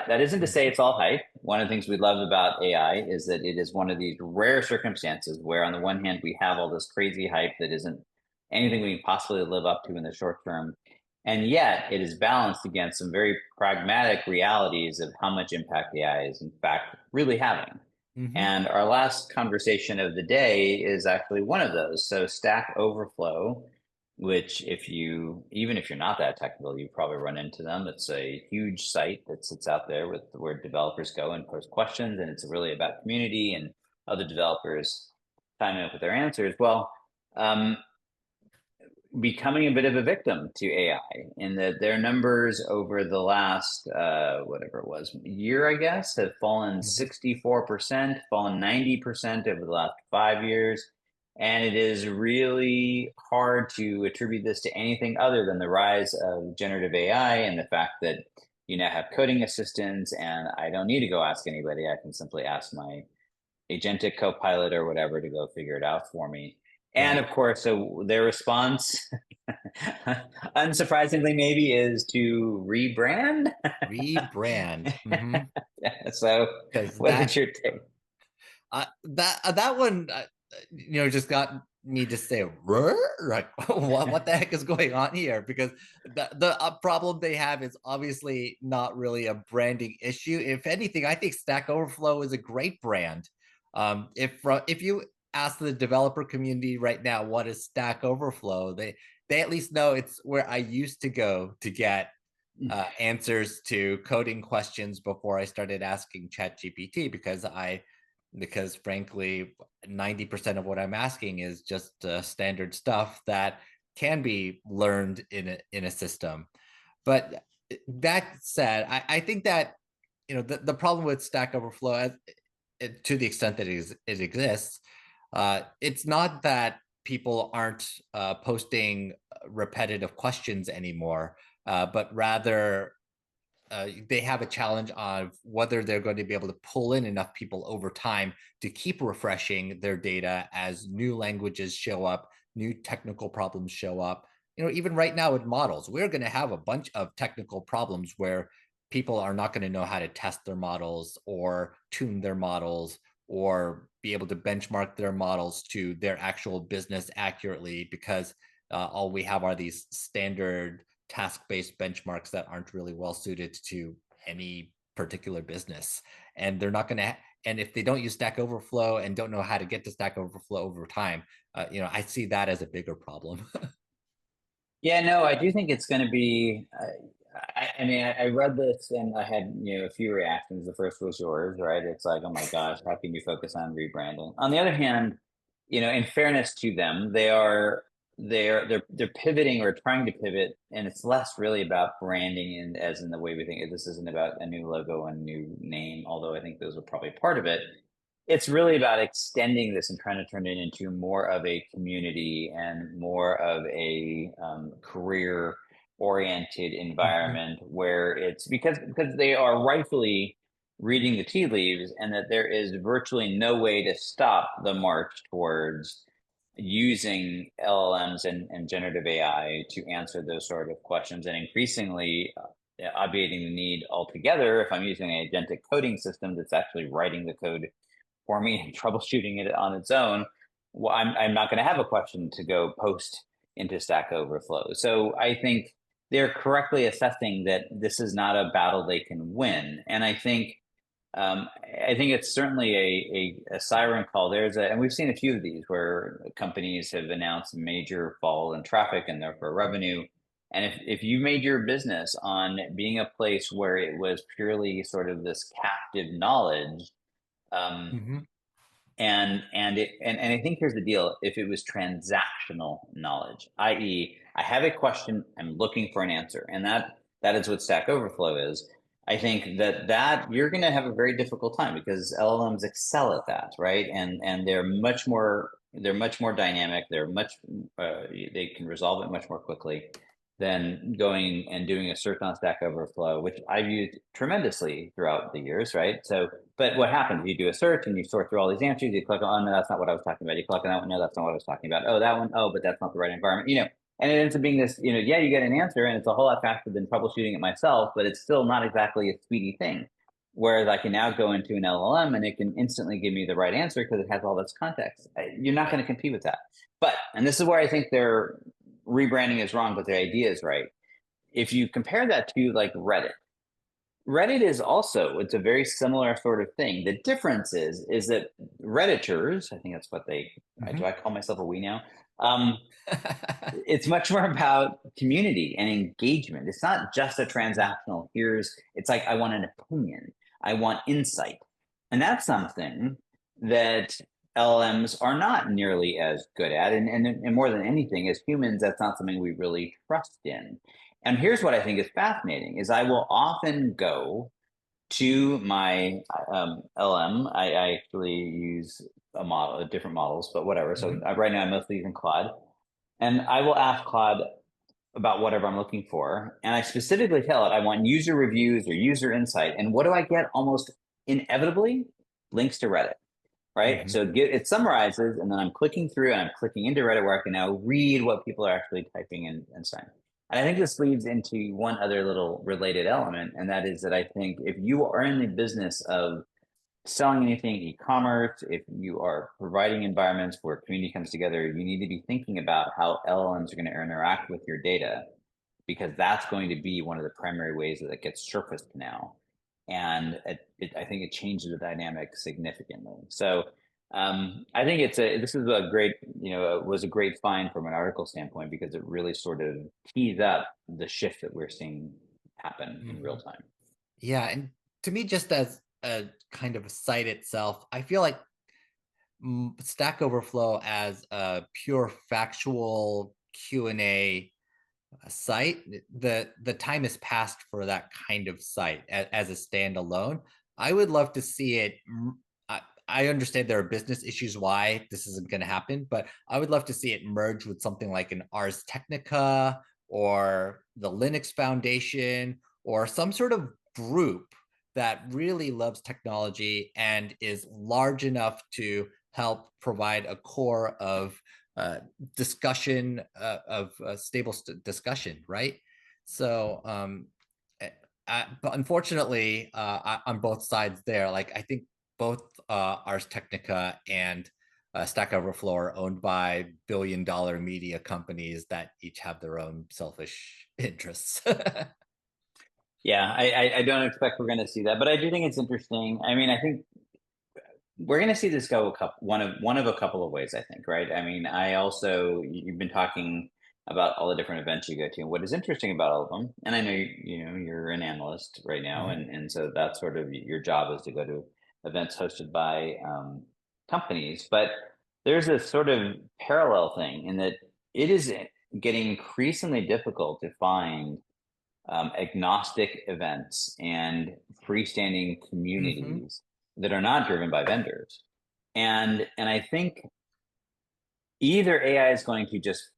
that isn't to say it's all hype. One of the things we love about AI is that it is one of these rare circumstances where, on the one hand, we have all this crazy hype that isn't anything we can possibly live up to in the short term. And yet it is balanced against some very pragmatic realities of how much impact AI is, in fact, really having. Hmm. And our last conversation of the day is actually one of those. So Stack Overflow, which even if you're not that technical, you probably run into them. It's a huge site that sits out there with where developers go and post questions, and it's really about community and other developers chiming up with their answers. Well, um, becoming a bit of a victim to AI in that their numbers over the last whatever it was year, I guess, have fallen Hmm. 64%, fallen 90% over the last 5 years. And it is really hard to attribute this to anything other than the rise of generative AI and the fact that you now have coding assistants, and I don't need to go ask anybody. I can simply ask my agentic copilot or whatever to go figure it out for me. And Right. of course, so their response, unsurprisingly, maybe is to rebrand. Rebrand. Hmm. So, Because what is your take? that one, just got me to say, "Rrr?" Like, what the heck is going on here? Because the problem they have is obviously not really a branding issue. If anything, I think Stack Overflow is a great brand. If you ask the developer community right now what is Stack Overflow, they at least know it's where I used to go to get answers to coding questions before I started asking ChatGPT, because frankly 90% of what I'm asking is just standard stuff that can be learned in a system. But that said, I think that the problem with Stack Overflow, to the extent that it exists, it's not that people aren't posting repetitive questions anymore, but rather they have a challenge of whether they're going to be able to pull in enough people over time to keep refreshing their data as new languages show up, new technical problems show up. Even right now with models, we're going to have a bunch of technical problems where people are not going to know how to test their models or tune their models or be able to benchmark their models to their actual business accurately, because all we have are these standard task-based benchmarks that aren't really well suited to any particular business. And they're not going to, and if they don't use Stack Overflow and don't know how to get to Stack Overflow over time, I see that as a bigger problem. Yeah, no, I do think it's going to be. I mean, I read this and I had a few reactions. The first was yours, right? It's like, oh my gosh, how can you focus on rebranding? On the other hand, in fairness to them, they're pivoting or trying to pivot, and it's less really about branding and as in the way we think. This isn't about a new logo and new name, although I think those are probably part of it. It's really about extending this and trying to turn it into more of a community and more of a career oriented Mhm. environment where it's because they are rightfully reading the tea leaves, and that there is virtually no way to stop the march towards using LLMs and generative AI to answer those sort of questions, and increasingly obviating the need altogether. If I'm using an agentic coding system that's actually writing the code for me and troubleshooting it on its own, well, I'm not going to have a question to go post into Stack Overflow. So I think they're correctly assessing that this is not a battle they can win. And um, I think it's certainly a siren call. And we've seen a few of these where companies have announced major fall in traffic and therefore revenue. And if you made your business on being a place where it was purely sort of this captive knowledge, um, Mhm. and I think here's the deal: if it was transactional knowledge, i.e., I have a question, I'm looking for an answer, and that is what Stack Overflow is. I think that you're going to have a very difficult time because LLMs excel at that, right? And they're much more dynamic. They can resolve it much more quickly than going and doing a search on Stack Overflow, which I've used tremendously throughout the years, right? So but what happens? You do a search and you sort through all these answers. You click on, oh, no, that's not what I was talking about. You click on that one, no, that's not what I was talking about. Oh, that one, oh, but that's not the right environment. And it ends up being this, yeah, you get an answer and it's a whole lot faster than troubleshooting it myself, but it's still not exactly a speedy thing. Whereas I can now go into an LLM and it can instantly give me the right answer because it has all this context. You're not going to compete with that. But, and this is where I think their rebranding is wrong, but the idea is right. If you compare that to like Reddit is also, it's a very similar sort of thing. The difference is that Redditors, I think that's what they, do I call myself a we now? It's much more about community and engagement. It's not just a transactional, it's like, I want an opinion. I want insight. And that's something that LLMs are not nearly as good at. And more than anything, as humans, that's not something we really trust in. And here's what I think is fascinating is I will often go to my LM. I actually use different models, but whatever. So right now I'm mostly using Claude. And I will ask Claude about whatever I'm looking for. And I specifically tell it I want user reviews or user insight. And what do I get almost inevitably? Links to Reddit, right? So it summarizes, and then I'm clicking through and I'm clicking into Reddit where I can now read what people are actually typing and saying. And I think this leads into one other little related element, and that is that I think if you are in the business of selling anything e-commerce, if you are providing environments where community comes together, you need to be thinking about how LLMs are going to interact with your data, because that's going to be one of the primary ways that it gets surfaced now. And I think it changes the dynamic significantly. So I think this is a great, it was a great find from an article standpoint because it really sort of tees up the shift that we're seeing happen in real time. Yeah, and to me, just as a kind of a site itself, I feel like Stack Overflow as a pure factual Q&A site, the time has passed for that kind of site as a standalone. I would love to see it. I understand there are business issues why this isn't going to happen, but I would love to see it merge with something like an Ars Technica or the Linux Foundation or some sort of group that really loves technology and is large enough to help provide a core of discussion of stable discussion, right? So, but unfortunately, on both sides there, like I think both Ars Technica and Stack Overflow are owned by billion-dollar media companies that each have their own selfish interests. Yeah, I don't expect we're going to see that, but I do think it's interesting. I mean, I think we're going to see this go one of a couple of ways, I think, right? I mean, you've been talking about all the different events you go to, and what is interesting about all of them, and I know you're an analyst right now, and so that's sort of your job is to go to events hosted by companies, but there's a sort of parallel thing in that it is getting increasingly difficult to find agnostic events and freestanding communities that are not driven by vendors. And I think either AI is going to just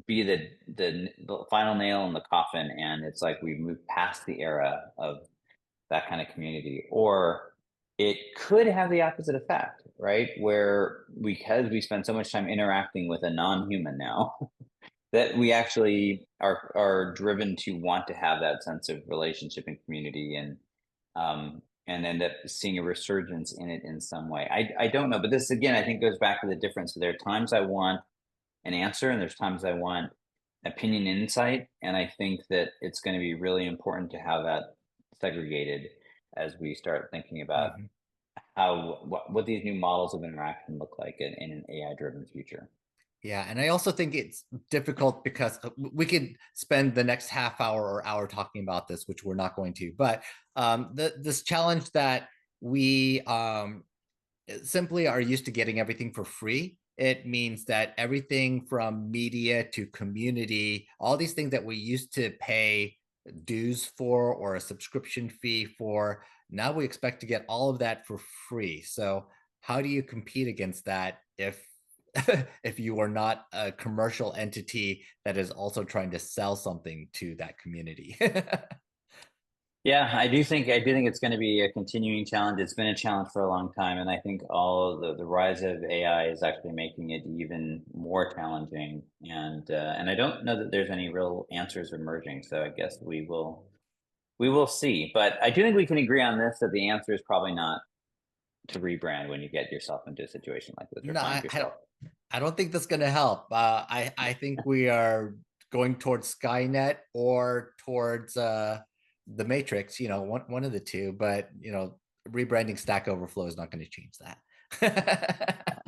be the final nail in the coffin, and it's like we've moved past the era of that kind of community, or it could have the opposite effect, right? Where because we spend so much time interacting with a non-human now, that we actually are driven to want to have that sense of relationship and community, and end up seeing a resurgence in it in some way. I don't know, but this again I think goes back to the difference. There are times I want an answer, and there's times I want opinion and insight, and I think that it's going to be really important to have that segregated as we start thinking about what these new models of interaction look like in an AI driven future. Yeah, and I also think it's difficult because we could spend the next half hour or hour talking about this, which we're not going to. But this challenge that we simply are used to getting everything for free. It means that everything from media to community, all these things that we used to pay dues for or a subscription fee for, now we expect to get all of that for free. So how do you compete against that if if you are not a commercial entity that is also trying to sell something to that community? Yeah, I do think it's going to be a continuing challenge. It's been a challenge for a long time, and I think all the rise of AI is actually making it even more challenging. And I don't know that there's any real answers emerging. So I guess we will see. But I do think we can agree on this, that the answer is probably not to rebrand when you get yourself into a situation like this or No, find yourself. I don't think that's going to help. I think we are going towards Skynet or towards the Matrix. You know, one of the two. But you know, rebranding Stack Overflow is not going to change that.